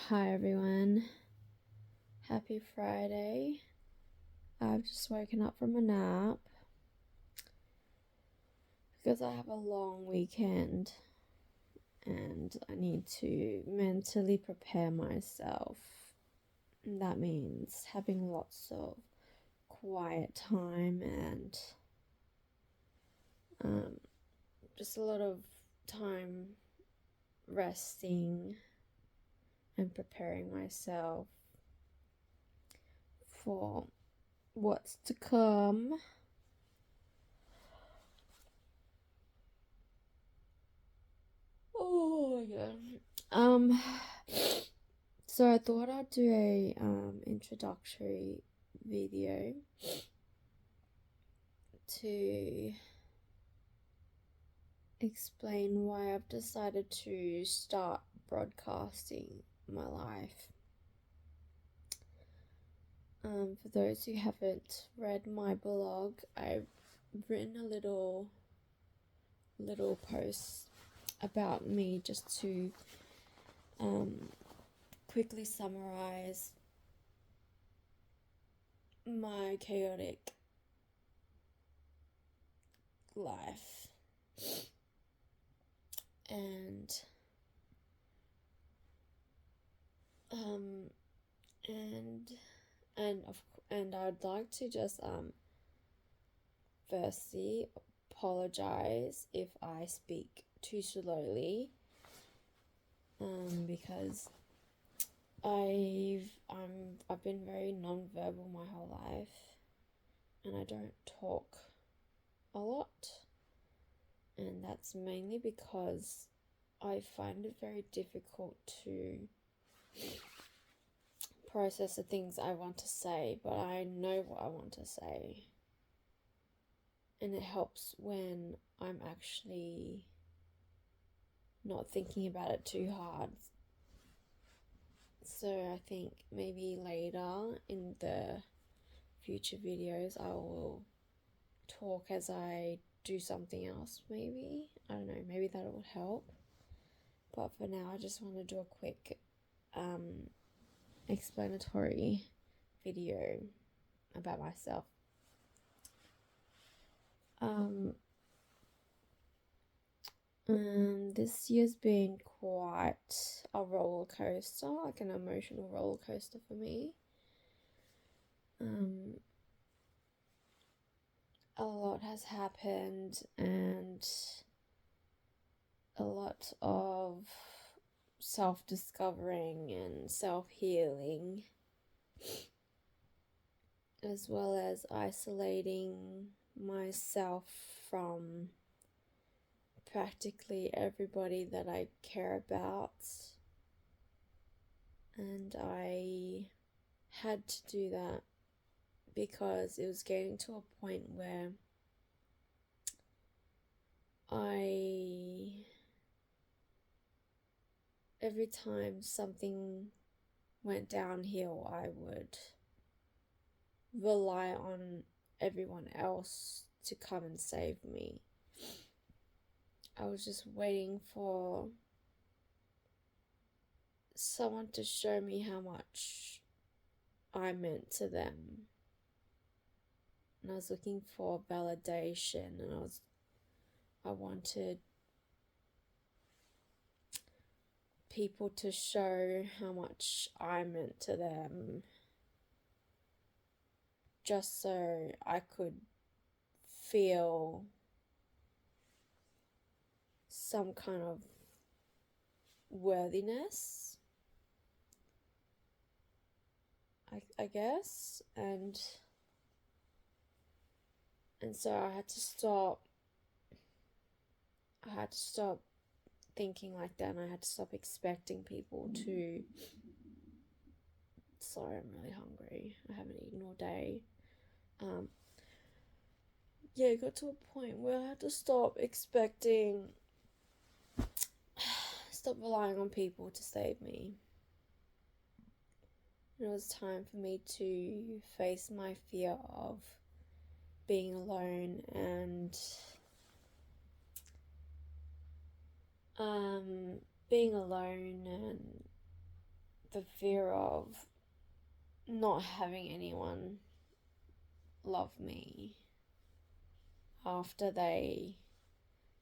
Hi everyone, happy Friday. I've just woken up from a nap because I have a long weekend and I need to mentally prepare myself. And that means having lots of quiet time and just a lot of time resting and preparing myself for what's to come. Oh yeah. So I thought I'd do a introductory video to explain why I've decided to start broadcasting my life. For those who haven't read my blog, I've written a little post about me just to quickly summarize my chaotic life and I'd like to just firstly apologize if I speak too slowly, because I've been very non-verbal my whole life and I don't talk a lot, and that's mainly because I find it very difficult to process the things I want to say, but I know what I want to say, and it helps when I'm actually not thinking about it too hard. So I think maybe later in the future videos I will talk as I do something else, maybe. I don't know, maybe that would help. But for now I just want to do a quick explanatory video about myself. This year's been quite a roller coaster, like an emotional roller coaster for me. A lot has happened and a lot of self-discovering and self-healing, as well as isolating myself from practically everybody that I care about. And I had to do that because it was getting to a point where every time something went downhill, I would rely on everyone else to come and save me. I was just waiting for someone to show me how much I meant to them. And I was looking for validation, and I wanted people to show how much I meant to them, just so I could feel some kind of worthiness, I guess. And so I had to stop thinking like that, and I had to stop expecting people to. Sorry, I'm really hungry. I haven't eaten all day. It got to a point where I had to stop relying on people to save me. It was time for me to face my fear of being alone and the fear of not having anyone love me after they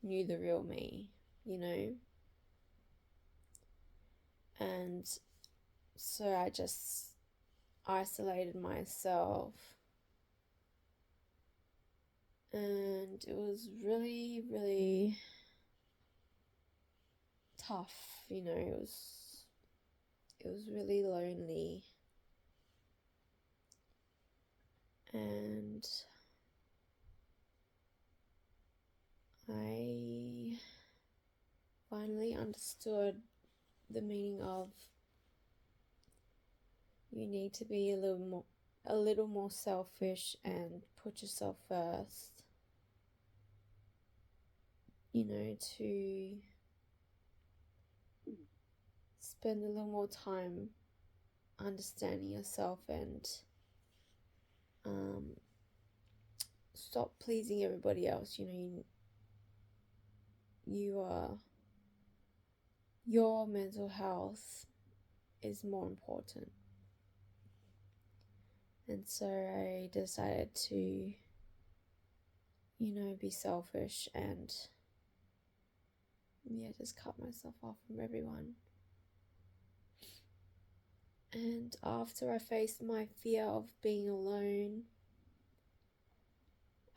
knew the real me, you know? And so I just isolated myself, and it was really, really tough, you know. It was really lonely, and I finally understood the meaning of you need to be a little more selfish and put yourself first, you know, to spend a little more time understanding yourself and stop pleasing everybody else. You know, you are, your mental health is more important. And so I decided to, you know, be selfish and, yeah, just cut myself off from everyone. And after I faced my fear of being alone,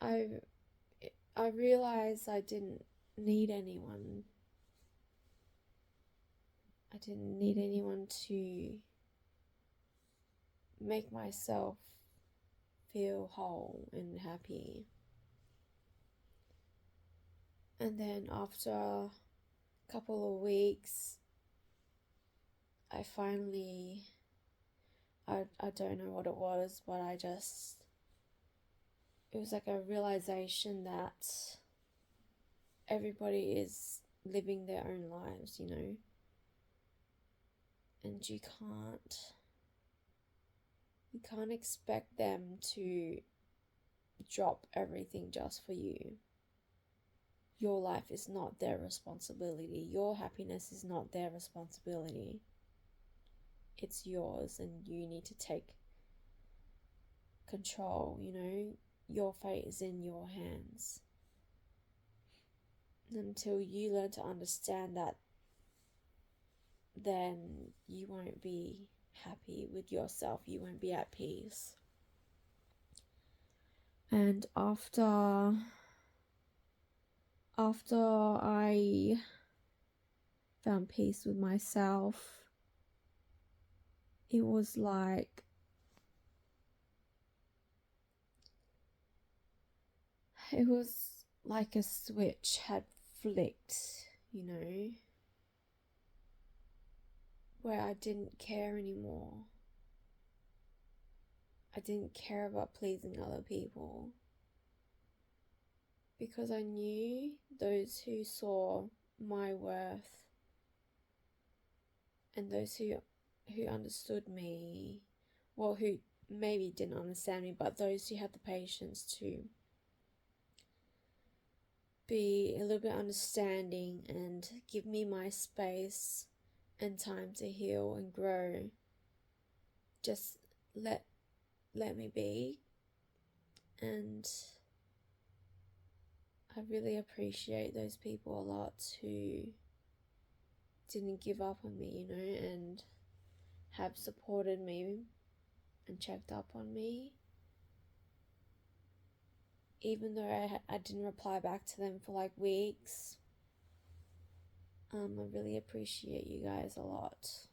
I realized I didn't need anyone. I didn't need anyone to make myself feel whole and happy. And then after a couple of weeks, I finally, I don't know what it was, but it was like a realization that everybody is living their own lives, you know, and you can't expect them to drop everything just for you. Your life is not their responsibility. Your happiness is not their responsibility. It's yours, and you need to take control, you know. Your fate is in your hands. Until you learn to understand that, then you won't be happy with yourself. You won't be at peace. And after I found peace with myself, it was like a switch had flicked, you know, where I didn't care anymore. I didn't care about pleasing other people, because I knew those who saw my worth and those who understood me, well, who maybe didn't understand me, but those who had the patience to be a little bit understanding and give me my space and time to heal and grow. Just let me be. And I really appreciate those people a lot who didn't give up on me, you know, and have supported me and checked up on me. Even though I didn't reply back to them for like weeks. I really appreciate you guys a lot.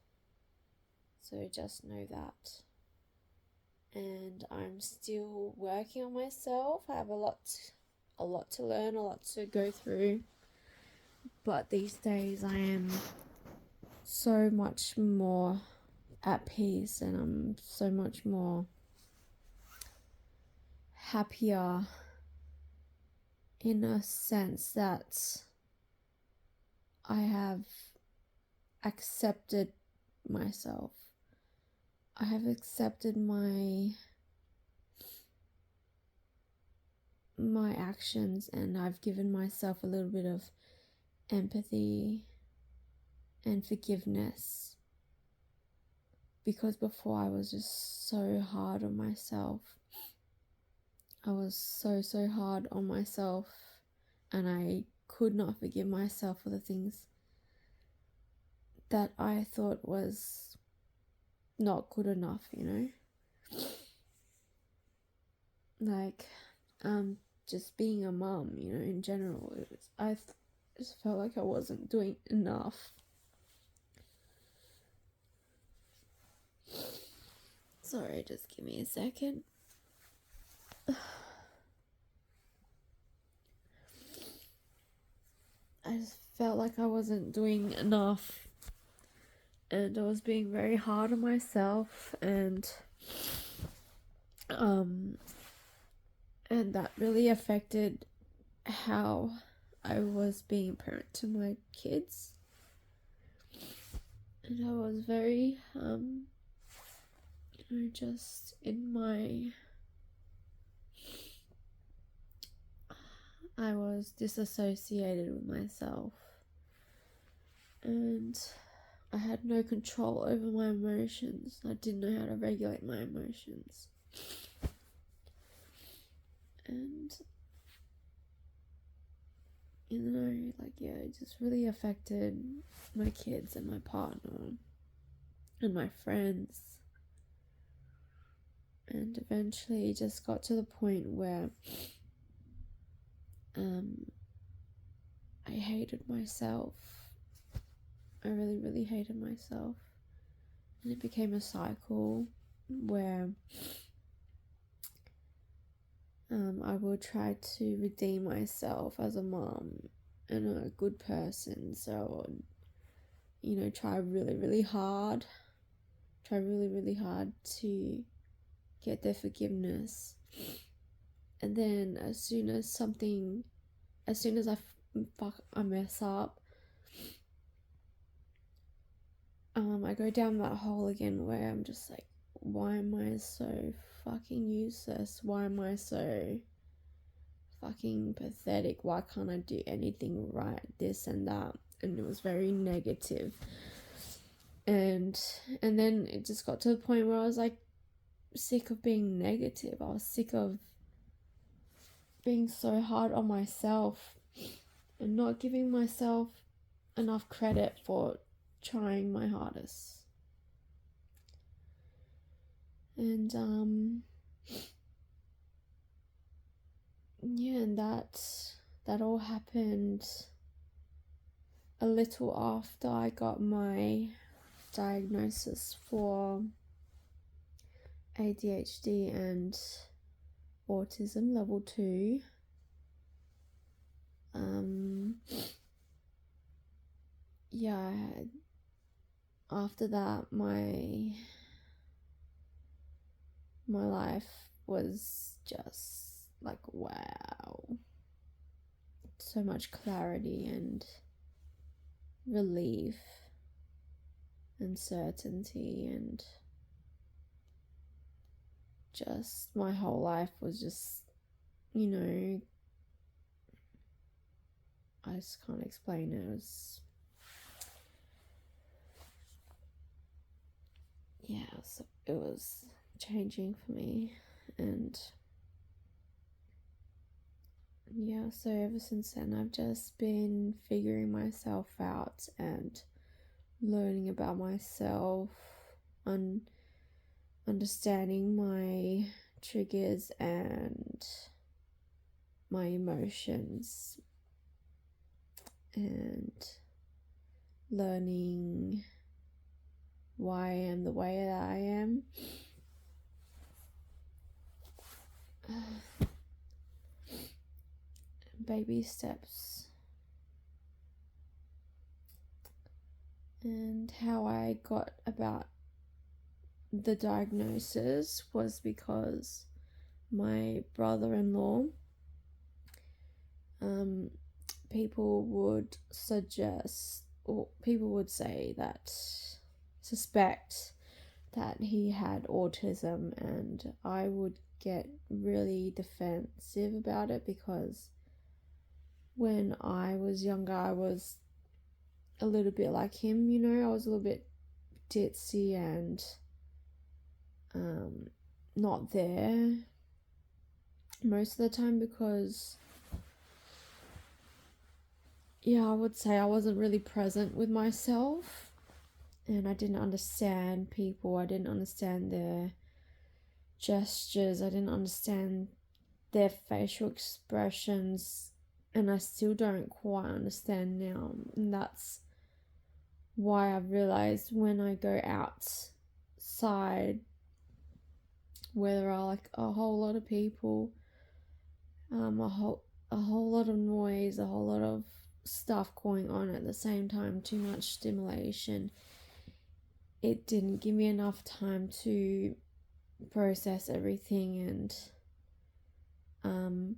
So just know that. And I'm still working on myself. I have a lot to learn, a lot to go through. But these days I am so much more at peace, and I'm so much more happier, in a sense that I have accepted myself. I have accepted my actions, and I've given myself a little bit of empathy and forgiveness. because before I was just so hard on myself. I was so hard on myself, and I could not forgive myself for the things that I thought was not good enough, you know? Like, just being a mum, you know, in general, I just felt like I wasn't doing enough. Sorry, just give me a second. I just felt like I wasn't doing enough, and I was being very hard on myself, and that really affected how I was being a parent to my kids. And I was very just in my, I was disassociated with myself, and I had no control over my emotions. I didn't know how to regulate my emotions. And, you know, like, yeah, it just really affected my kids and my partner and my friends. And eventually it just got to the point where I hated myself. I really hated myself. And it became a cycle where I would try to redeem myself as a mom and a good person. So I would, you know, try really hard to get their forgiveness. And then as soon as I mess up, I go down that hole again where I'm just like, why am I so fucking useless? Why am I so fucking pathetic? Why can't I do anything right? This and that. And it was very negative. And then it just got to the point where I was like sick of being negative. I was sick of being so hard on myself and not giving myself enough credit for trying my hardest. And yeah, and that all happened a little after I got my diagnosis for ADHD and autism level 2. Yeah, after that my life was just like, wow, so much clarity and relief and certainty, and just my whole life was just, you know, I just can't explain it. It was changing for me. And yeah, so ever since then I've just been figuring myself out and learning about myself, understanding my triggers and my emotions, and learning why I am the way that I am. Baby steps. And how I got about the diagnosis was because my brother-in-law, people would suggest, or people would say that, suspect that he had autism, and I would get really defensive about it because when I was younger I was a little bit like him, you know. I was a little bit ditzy and not there most of the time, because I would say I wasn't really present with myself, and I didn't understand people. I didn't understand their gestures. I didn't understand their facial expressions, and I still don't quite understand now. And that's why I've realized when I go outside where there are like a whole lot of people, a whole lot of noise, a whole lot of stuff going on at the same time, too much stimulation, it didn't give me enough time to process everything. And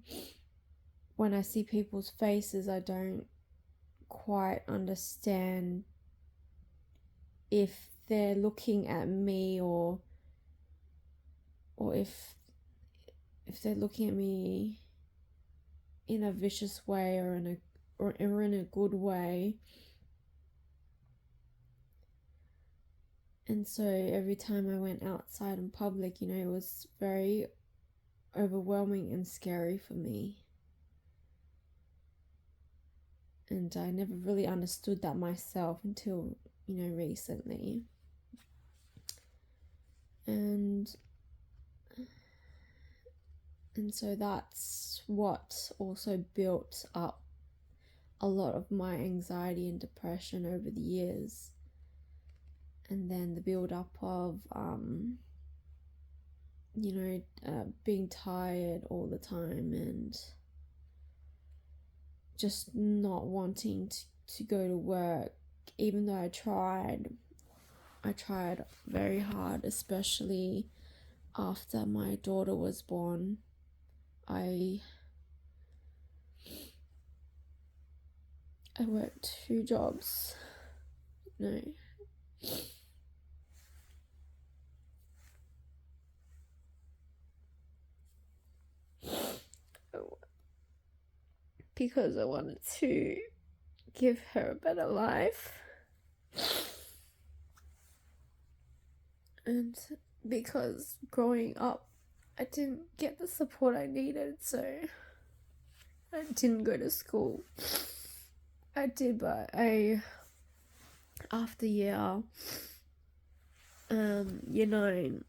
when I see people's faces, I don't quite understand if they're looking at me or if they're looking at me in a vicious way or in a good way. And so every time I went outside in public, it was very overwhelming and scary for me. And I never really understood that myself until, recently. And so that's what also built up a lot of my anxiety and depression over the years. And then the build up of, being tired all the time and just not wanting to go to work, even though I tried very hard, especially after my daughter was born. I worked 2 jobs. No. Because I wanted to give her a better life. And because growing up, I didn't get the support I needed, so I didn't go to school. I did, but after year 9,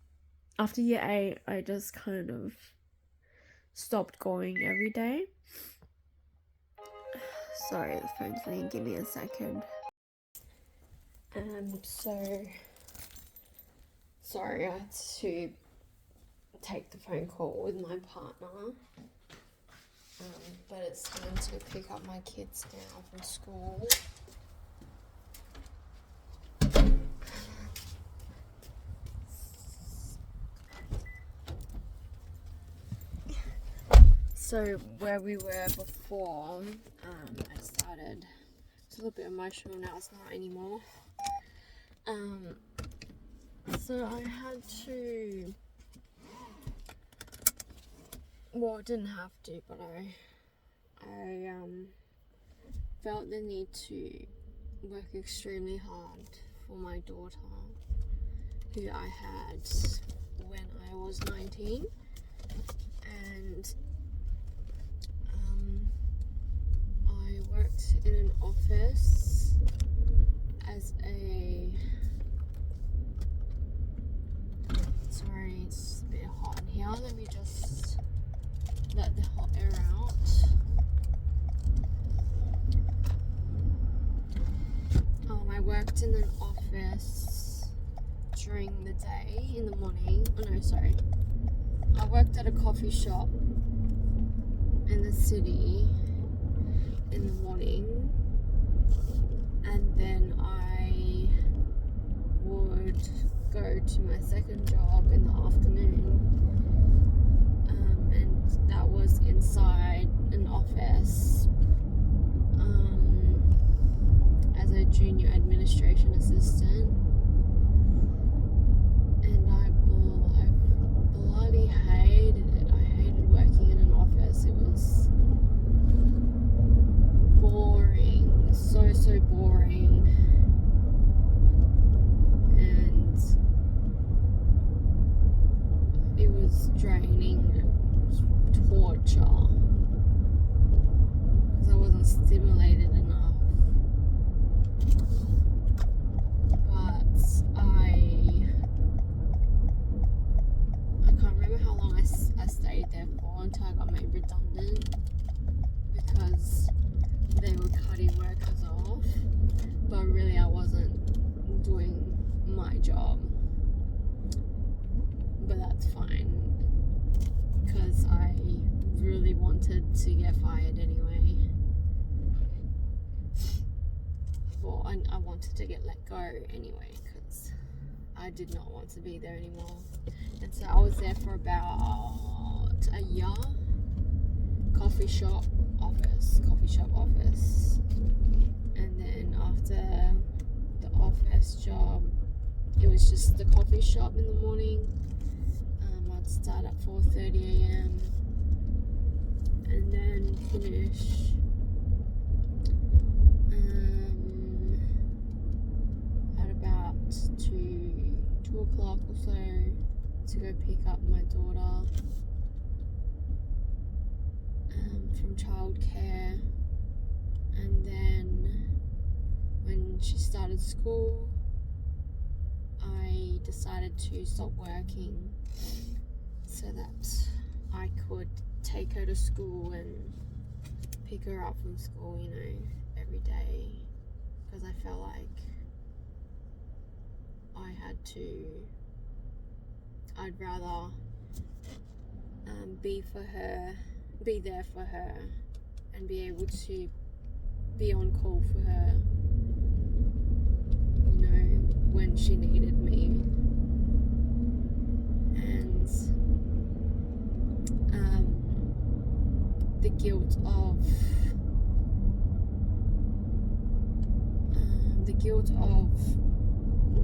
after year 8, I just kind of stopped going every day. Sorry, the phone's ringing. Give me a second. Sorry, I had to take the phone call with my partner. But it's time to pick up my kids now from school. So where we were before, it's a little bit emotional now, it's not anymore. So I had to, well, I didn't have to, but I felt the need to work extremely hard for my daughter, who I had when I was 19, and I worked in an office as sorry, it's a bit hot in here. Let me just let the hot air out. I worked in an office during the day, in the morning. I worked at a coffee shop in the city in the morning, and then I would go to my second job in the afternoon, and that was inside an office as a junior administration assistant, and I bloody hated it. I hated working in an office. It was boring, so boring. And stimulated enough. But I can't remember how long I stayed there for until I got made redundant, because they were cutting workers off, but really I wasn't doing my job. But that's fine, because I really wanted to get fired anyway. Well, I wanted to get let go anyway, because I did not want to be there anymore. And so I was there for about a year. Coffee shop office. And then after the office job, it was just the coffee shop in the morning. I'd start at 4:30 a.m. and then finish at about 2 o'clock or so to go pick up my daughter from childcare. And then when she started school, I decided to stop working so that I could take her to school and pick her up from school, every day, because I felt like I'd rather be there for her and be able to be on call for her, when she needed me. And the guilt of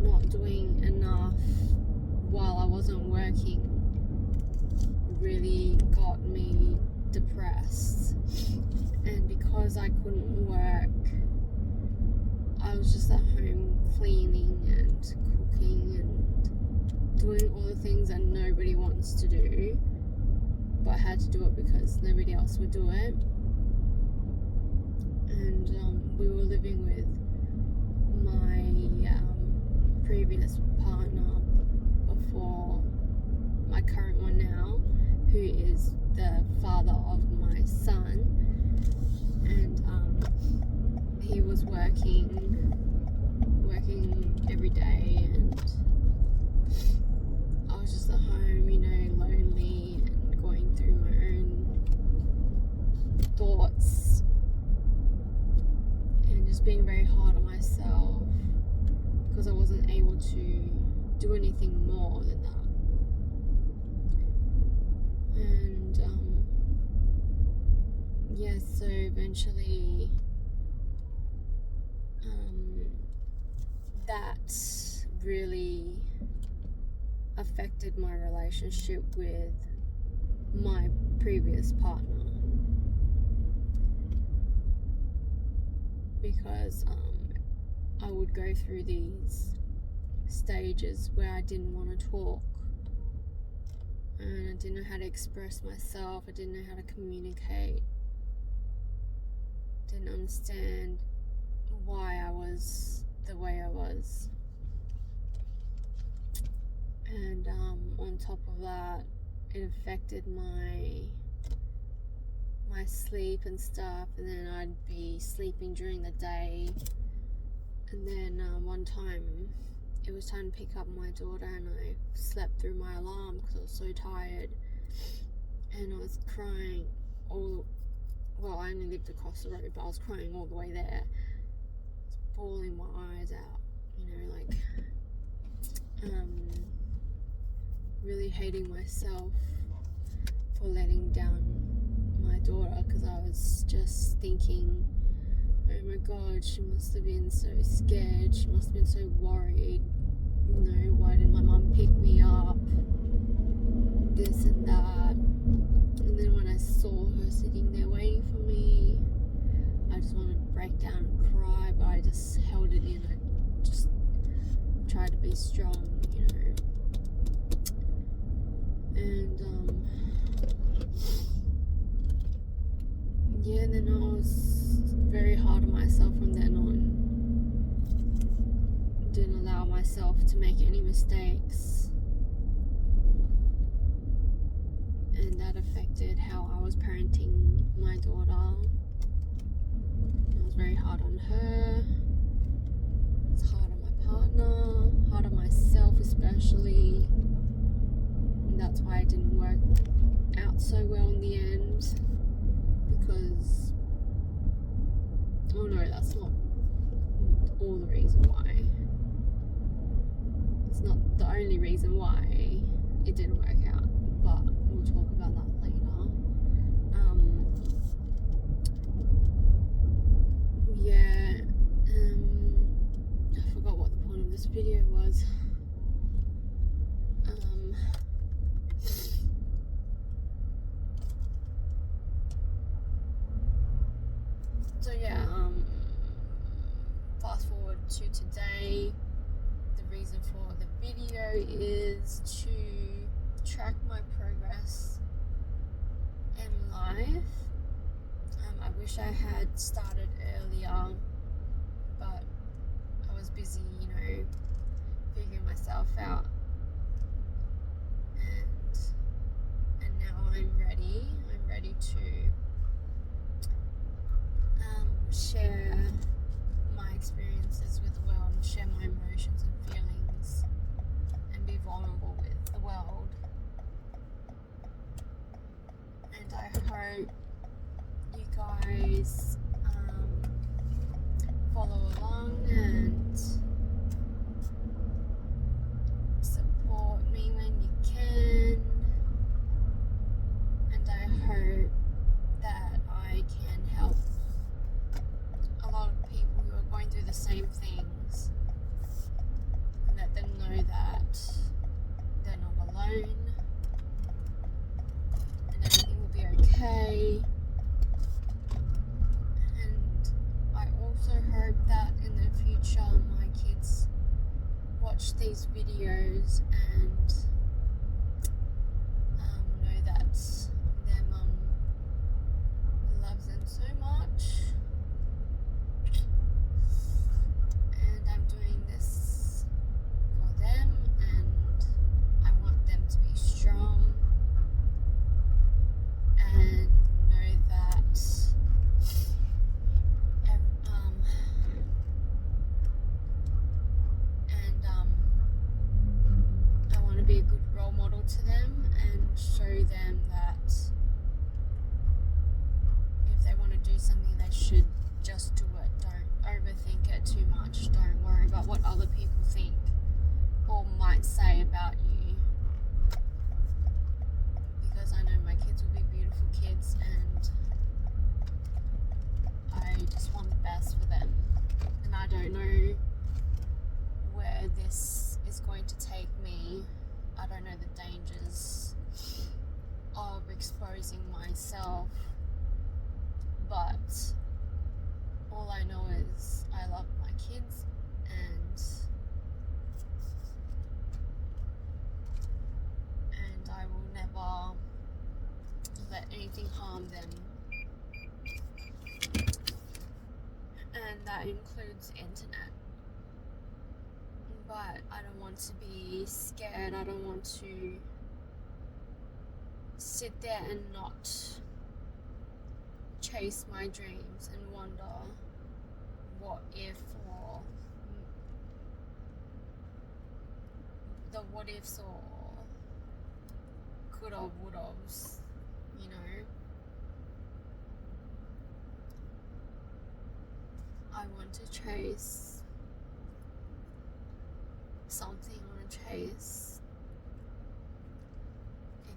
not doing enough while I wasn't working really got me depressed. And because I couldn't work, I was just at home cleaning and cooking and doing all the things that nobody wants to do, but I had to do it because nobody else would do it. And we were living with my previous partner before my current one now, who is the father of my son. And he was working every day, and I was just at home, lonely and going through my own thoughts and just being very hard on myself because I wasn't able to do anything more than that. And so eventually that really affected my relationship with my previous partner, because I would go through these stages where I didn't want to talk, and I didn't know how to express myself, I didn't know how to communicate, didn't understand why I was the way I was. And on top of that, it affected my sleep and stuff, and then I'd be sleeping during the day, and then one time it was time to pick up my daughter, and I slept through my alarm because I was so tired, and I was crying I only lived across the road, but I was crying all the way there. I was bawling my eyes out, really hating myself for letting down my daughter, because I was just thinking, oh my god, she must have been so scared, she must have been so worried, why didn't my mum pick me up, this and that. And then when I saw her sitting there waiting for me, I just wanted to break down and cry, but I just held it in. I just tried to be strong, And yeah, then I was very hard on myself from then on. Didn't allow myself to make any mistakes, and that affected how I was parenting my daughter. I was very hard on her. It's hard on my partner, hard on myself especially, and that's why it didn't work out so well in the end. Because, oh no, that's not all the reason why. It's not the only reason why it didn't work out, but we'll talk about that later. I forgot what the point of this video was. Fast forward to today. The reason for the video is to track my progress in life. I wish I had started earlier, but I was busy, figuring myself out. And now I'm ready to share my experiences with the world, and share my emotions and feelings, and be vulnerable with the world. And I hope you guys follow along and support me when you can. And I hope that I can help a lot of people who are going through the same things, and let them know that they're not alone, and everything will be okay. And I also hope that in the future my kids watch these videos and know that their mum loves them so much. And I'm doing this for them, and I want them to be strong and know that I want to be a good role model to them and show them that if they want to do something, they should just do it. Don't overthink it too much. Don't worry about what other people think or might say about you, because I know my kids will be beautiful kids, and I just want the best for them. And I don't know where this is going to take me. I don't know the dangers of exposing myself, but all I know is I love my kids, and I will never let anything harm them, and that includes the internet. But I don't want to be scared. I don't want to sit there and not chase my dreams and wonder what if, or the what ifs or could have, would have's, I want to chase something. I want to chase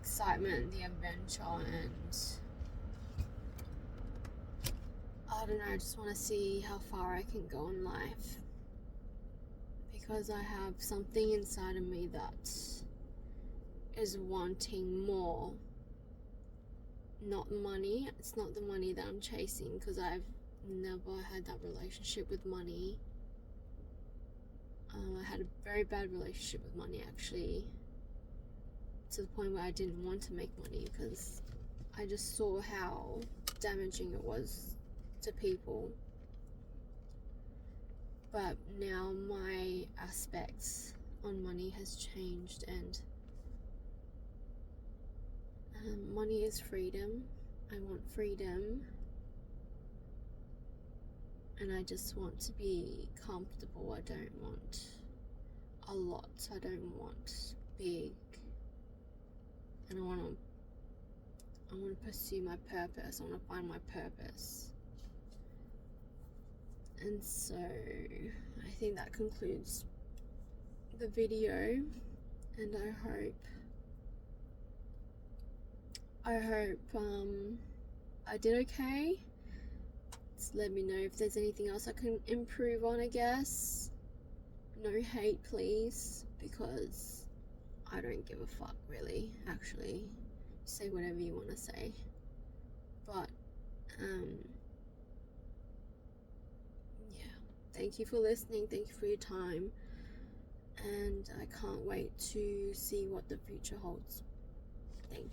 excitement, the adventure, and I don't know, I just want to see how far I can go in life, because I have something inside of me that is wanting more. Not money. It's not the money that I'm chasing, because I've never had that relationship with money. I had a very bad relationship with money, actually, to the point where I didn't want to make money, because I just saw how damaging it was to people. But now my aspects on money has changed, and money is freedom. I want freedom, and I just want to be comfortable. I don't want a lot. I don't want big, and I want to pursue my purpose. I want to find my purpose. And so I think that concludes the video, and I hope I did okay. Just let me know if there's anything else I can improve on, I guess. No hate, please, because I don't give a fuck, really. Actually, say whatever you want to say. But yeah, thank you for listening, thank you for your time, and I can't wait to see what the future holds. Thank you.